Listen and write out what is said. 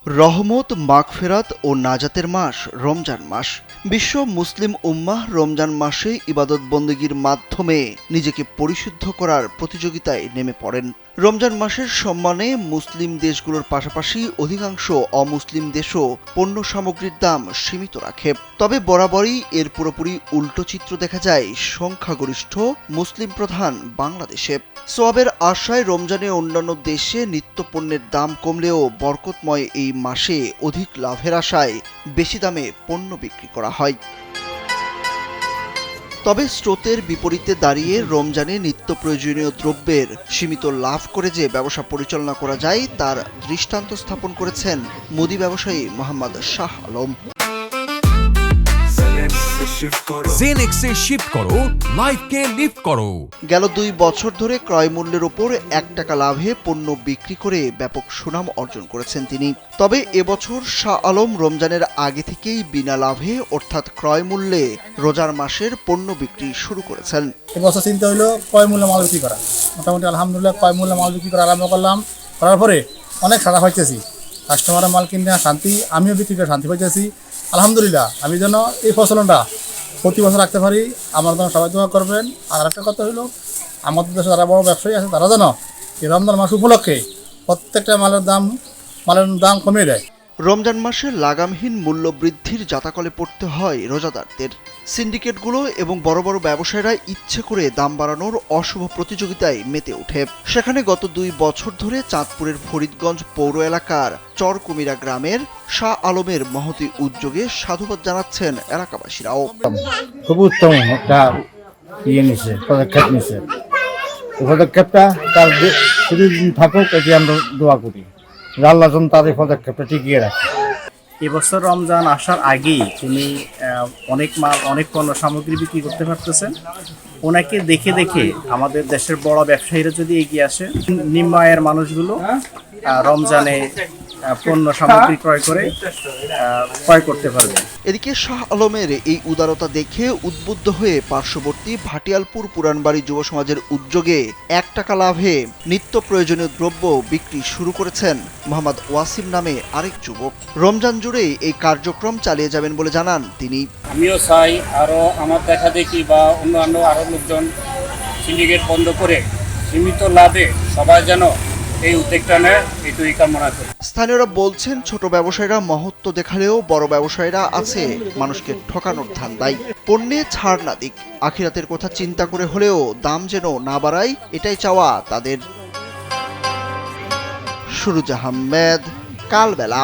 রহমত, মাগফিরাত ও নাজাতের মাস রমজান মাস। বিশ্ব মুসলিম উম্মাহ রমজান মাসে ইবাদত বন্দেগীর মাধ্যমে নিজেকে পরিশুদ্ধ করার প্রতিযোগিতায় নেমে পড়েন। রমজান মাসের সম্মানে মুসলিম দেশগুলোর পাশাপাশি অধিকাংশ অমুসলিম দেশও পণ্য সামগ্রীর দাম সীমিত রাখে। তবে বরাবরই এর পুরোপুরি উল্টো চিত্র দেখা যায় সংখ্যাগরিষ্ঠ মুসলিম প্রধান বাংলাদেশে। সোয়াবের আশায় রমজানে অন্যান্য দেশে নিত্যপণ্যের দাম কমলেও বরকতময় এই মাসে অধিক লাভের আশায় বেশি দামে পণ্য বিক্রি করা হয়। তবে স্রোতের বিপরীতে দাঁড়িয়ে রমজানে নিত্য প্রয়োজনীয় দ্রব্যের সীমিত লাভ করে যে ব্যবসা পরিচালনা করা যায় তার দৃষ্টান্ত স্থাপন করেছেন মুদি ব্যবসায়ী মোহাম্মদ শাহ আলম। জেনেক্সে শিফট করো, লাইফকে লিফট করো। গেল 2 বছর ধরে ক্রয় মূল্যের উপর 1 টাকা লাভে পণ্য বিক্রি করে ব্যাপক সুনাম অর্জন করেছেন তিনি। তবে এবছর শাহ আলম রমজানের আগে থেকেই বিনা লাভে অর্থাৎ ক্রয় মূল্যে রোজার মাসের পণ্য বিক্রি শুরু করেছেন। এবছর চিন্তা হলো ক্রয় মূল্যে মাল বিক্রি করা। মোটামুটি আলহামদুলিল্লাহ ক্রয় মূল্যে মাল বিক্রি করা আরম্ভ করলাম। করার পরে অনেক সারা পাইতেছি, কাস্টমারের মাল কিনে শান্তি, আমিও বিক্রি করে শান্তি পাইতেছি। আলহামদুলিল্লাহ আমি যেন এই ফসলটা প্রতি বছর রাখতে পারি, আমার জন্য সবাই দোয়া করবেন। আর একটা কথা হলো, আমাদের দেশে যারা বড় ব্যবসায়ী আছে তারা যেন এই রমজান মাস উপলক্ষে প্রত্যেকটা মালের দাম কমিয়ে দেয়। রমজান মাসে লাগামহীন মূল্য বৃদ্ধির জাতাকলে পড়তে হয় রোজাদারদের। সিন্ডিকেটগুলো এবং বড় বড় ব্যবসায়ীরা ইচ্ছে করে দাম বাড়ানোর অশুভ প্রতিযোগিতায় মেতে ওঠে। সেখানে গত 2 বছর ধরে চাঁদপুরের ফরিদগঞ্জ পৌর এলাকার চরকুমিরা গ্রামের শাহ আলমের মহতি উদ্যোগে সাধুবাদ জানাচ্ছেন এলাকাবাসীরাও। খুব উত্তম একটা পদক্ষেপ নিছে। এই পদক্ষেপটা তার কিছুদিন থাকুক, এটি আমরা দোয়া করি। আল্লাহ যেন তার এই পদক্ষেপটা টিকিয়ে রাখে। এবছর রমজান আসার আগেই তিনি অনেক পণ্য সামগ্রী বিক্রি করতে পারতেছেন। ওনাকে দেখে দেখে আমাদের দেশের বড় ব্যবসায়ীরা যদি এগিয়ে আসে, নিম্ন আয়ের মানুষগুলো রমজানে পণ্য সামগ্রী ক্রয় করতে পারবে। এদিকে শাহ আলমের এই উদারতা দেখে উদ্বুদ্ধ হয়ে পার্শ্ববর্তী ভাটিয়ালপুর পুরানবাড়ি যুব সমাজের উদ্যোগে 1 টাকা লাভে নিত্য প্রয়োজনীয় দ্রব্য বিক্রি শুরু করেছেন মোহাম্মদ ওয়াসিম নামে আরেক যুবক। রমজান জুড়ে এই কার্যক্রম চালিয়ে যাবেন বলে জানান তিনি। আমিও চাই আরও আমার দেখা দেখি বা অন্যান্য আরও লোকজন সিন্ডিকেট বন্ধ করে সীমিত লাভে সবাই যেন এই উদ্যোগটা নেয়, এটুকুই কামনা করি। স্থানীয়রা বলছেন, ছোট ব্যবসায়ীরা মহত্ব দেখালেও বড় ব্যবসায়ীরা আছে মানুষকে ঠকানোর ধান্দায়। পণ্যে ছাড় না দিক, আখিরাতের কথা চিন্তা করে হলেও দাম যেন না বাড়ায়, এটাই চাওয়া তাদের। সুরুজ আহমেদ, কালবেলা।